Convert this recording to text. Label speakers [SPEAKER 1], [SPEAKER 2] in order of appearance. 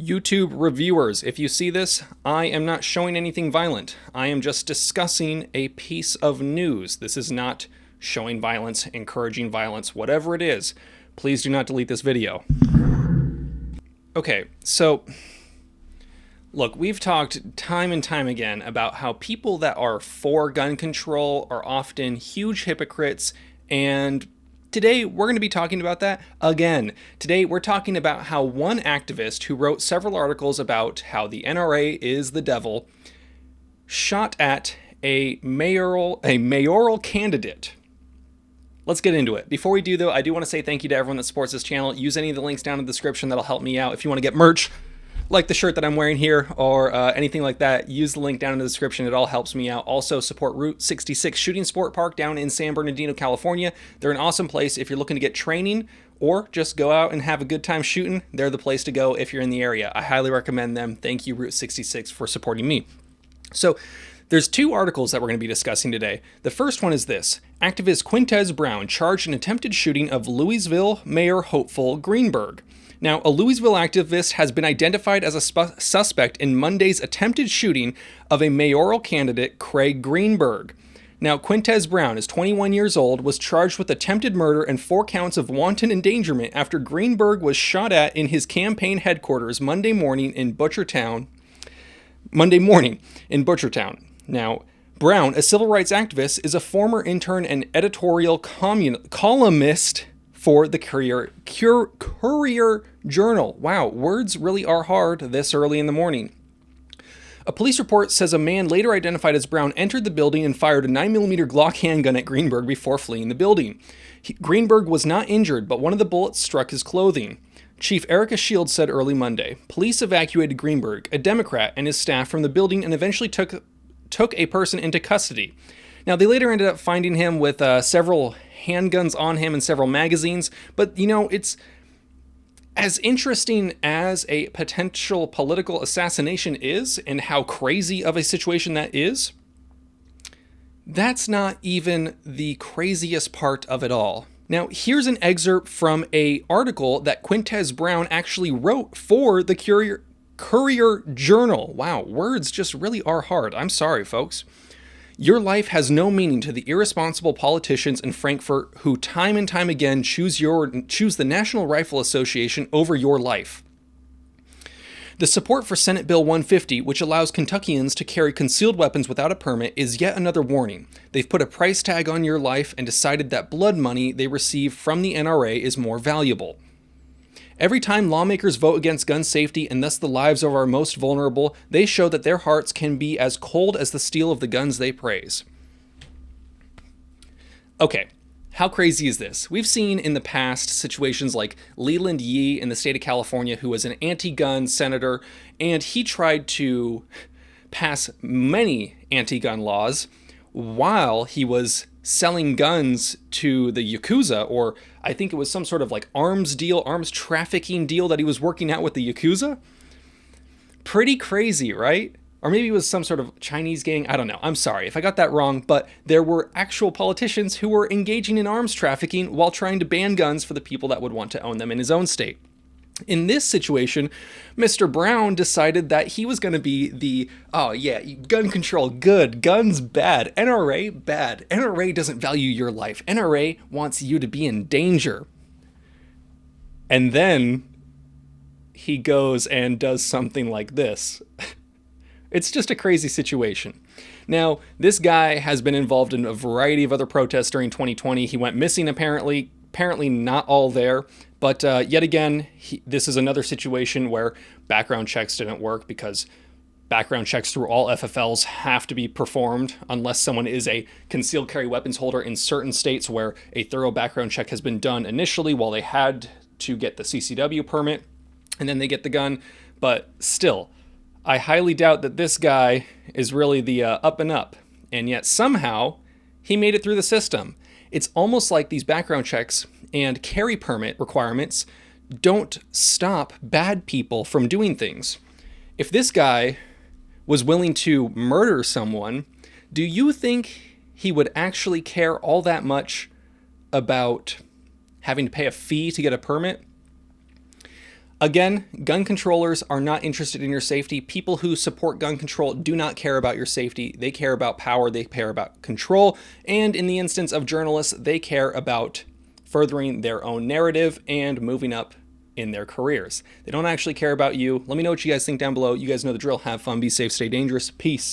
[SPEAKER 1] YouTube reviewers, if you see this, I am not showing anything violent. I am just discussing a piece of news. This is not showing violence, encouraging violence, whatever it is. Please do not delete this video. Okay, so look, we've talked time and time again about how people that are for gun control are often huge hypocrites, and today we're going to be talking about that again. Today we're talking about how one activist who wrote several articles about how the NRA is the devil shot at a mayoral candidate. Let's get into it. Before we do, though, I do want to say thank you to everyone that supports this channel. Use any of the links down in the description. That'll help me out. If you want to get merch, like the shirt that I'm wearing here, or anything like that, use the link down in the description. It all helps me out. Also, support Route 66 Shooting Sport Park down in San Bernardino, California. They're an awesome place if you're looking to get training or just go out and have a good time shooting. They're the place to go if you're in the area. I highly recommend them. Thank you, Route 66, for supporting me. So, there's two articles that we're going to be discussing today. The first one is this. Activist Quintez Brown charged in attempted shooting of Louisville Mayor hopeful Greenberg. Now, a Louisville activist has been identified as a suspect in Monday's attempted shooting of a mayoral candidate, Craig Greenberg. Now, Quintez Brown is 21 years old, was charged with attempted murder and 4 counts of wanton endangerment after Greenberg was shot at in his campaign headquarters Monday morning in Butchertown. Now, Brown, a civil rights activist, is a former intern and editorial columnist for the Courier Journal. Wow, words really are hard this early in the morning. A police report says a man later identified as Brown entered the building and fired a 9mm Glock handgun at Greenberg before fleeing the building. Greenberg was not injured, but one of the bullets struck his clothing. Chief Erica Shields said early Monday. Police evacuated Greenberg, a Democrat, and his staff from the building and eventually took a person into custody. Now, they later ended up finding him with several handguns on him and several magazines, but, you know, it's as interesting as a potential political assassination is and how crazy of a situation that is, that's not even the craziest part of it all. Now, here's an excerpt from an article that Quintez Brown actually wrote for the Courier Journal. Wow, words just really are hard. I'm sorry, folks. Your life has no meaning to the irresponsible politicians in Frankfurt who time and time again choose the National Rifle Association over your life. The support for Senate Bill 150, which allows Kentuckians to carry concealed weapons without a permit, is yet another warning. They've put a price tag on your life and decided that blood money they receive from the NRA is more valuable. Every time lawmakers vote against gun safety and thus the lives of our most vulnerable, they show that their hearts can be as cold as the steel of the guns they praise. Okay, how crazy is this? We've seen in the past situations like Leland Yee in the state of California, who was an anti-gun senator, and he tried to pass many anti-gun laws while he was selling guns to the Yakuza, or I think it was some sort of like arms trafficking deal that he was working out with the Yakuza. Pretty crazy, right? Or maybe it was some sort of Chinese gang. I don't know. I'm sorry if I got that wrong, but there were actual politicians who were engaging in arms trafficking while trying to ban guns for the people that would want to own them in his own state. In this situation, Mr. Brown decided that he was going to be the, gun control, good, guns bad, NRA bad. NRA doesn't value your life. NRA wants you to be in danger. And then he goes and does something like this. It's just a crazy situation. Now, this guy has been involved in a variety of other protests during 2020. He went missing apparently not all there. But yet again, this is another situation where background checks didn't work because background checks through all FFLs have to be performed unless someone is a concealed carry weapons holder in certain states where a thorough background check has been done initially while they had to get the CCW permit and then they get the gun. But still, I highly doubt that this guy is really the up and up. And yet somehow he made it through the system. It's almost like these background checks and carry permit requirements don't stop bad people from doing things. If this guy was willing to murder someone, do you think he would actually care all that much about having to pay a fee to get a permit? Again, gun controllers are not interested in your safety. People who support gun control do not care about your safety. They care about power, they care about control, and in the instance of journalists, they care about furthering their own narrative and moving up in their careers. They don't actually care about you. Let me know what you guys think down below. You guys know the drill. Have fun, be safe, stay dangerous. Peace.